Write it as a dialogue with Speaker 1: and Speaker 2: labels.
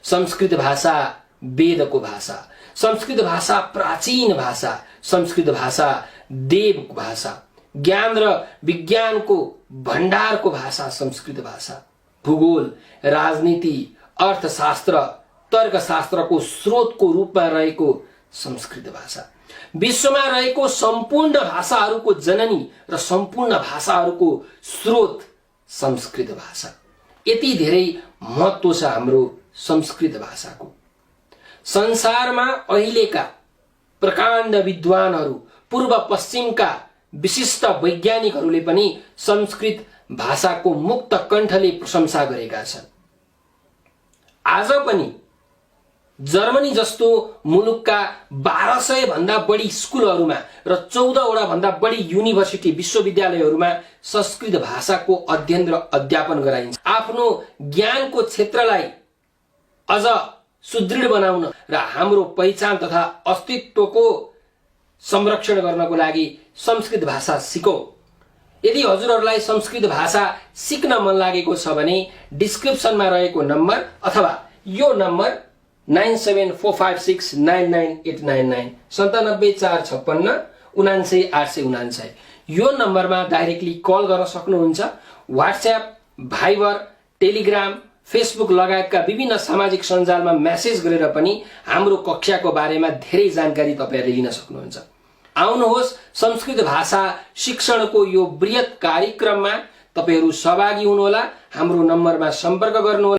Speaker 1: संस्कृत भाषा वेदको भाषा, संस्कृत भाषा प्राचीन भाषा, संस्कृत भाषा देवको भाषा, ज्ञान र विज्ञानको भण्डारको भाषा संस्कृत भाषा, भूगोल, राजनीति, अर्थशास्त्र, तर्कशास्त्रको स्रोतको रूपमा रहेको संस्कृत भाषा, विश्वमा रहेको सम्पूर्ण भाषाहरूको जननी र सम्पूर्ण भाषाहरूको स्रोत संस्कृत भाषा। यति धेरै महत्त्व छ हाम्रो संस्कृत भाषाको। संसारमा अहिलेका प्रकाण्ड विद्वानहरू, पूर्व पश्चिमका विशिष्ट वैज्ञानिकहरूले पनि संस्कृत भाषाको मुक्त कण्ठले प्रशंसा गरेका छन्। आज पनि जर्मनी जस्तो मुलुकका 1200 भन्दा बढी स्कुलहरूमा र 14 वटा भन्दा बढी युनिभर्सिटी विश्वविद्यालयहरूमा संस्कृत भाषाको अध्ययन र अध्यापन गराइन्छ। आफ्नो ज्ञानको क्षेत्रलाई अझ सुदृढ बनाउन र हाम्रो पहिचान तथा अस्तित्वको संरक्षण गर्नको लागि संस्कृत भाषा सिकौं। यदि हजुरहरूलाई संस्कृत भाषा सिक्न मन लागेको छ भने डिस्क्रिप्सनमा रहेको नम्बर अथवा यो नम्बर 9745699899 97456 79899 यो नम्बरमा डाइरेक्टली कल गर्न सक्नुहुन्छ। व्हाट्सएप, भाइबर, टेलिग्राम, फेसबुक लगायतका विभिन्न सामाजिक सञ्जालमा मेसेज गरेर पनि हाम्रो कक्षाको बारेमा धेरै जानकारी तपाईहरुले लिन सक्नुहुन्छ। आउनुहोस्, संस्कृत भाषा शिक्षणको यो बृहत कार्यक्रममा तपाईहरु सहभागी हुनुहोला। हाम्रो नम्बरमा सम्पर्क गर्नुहोला।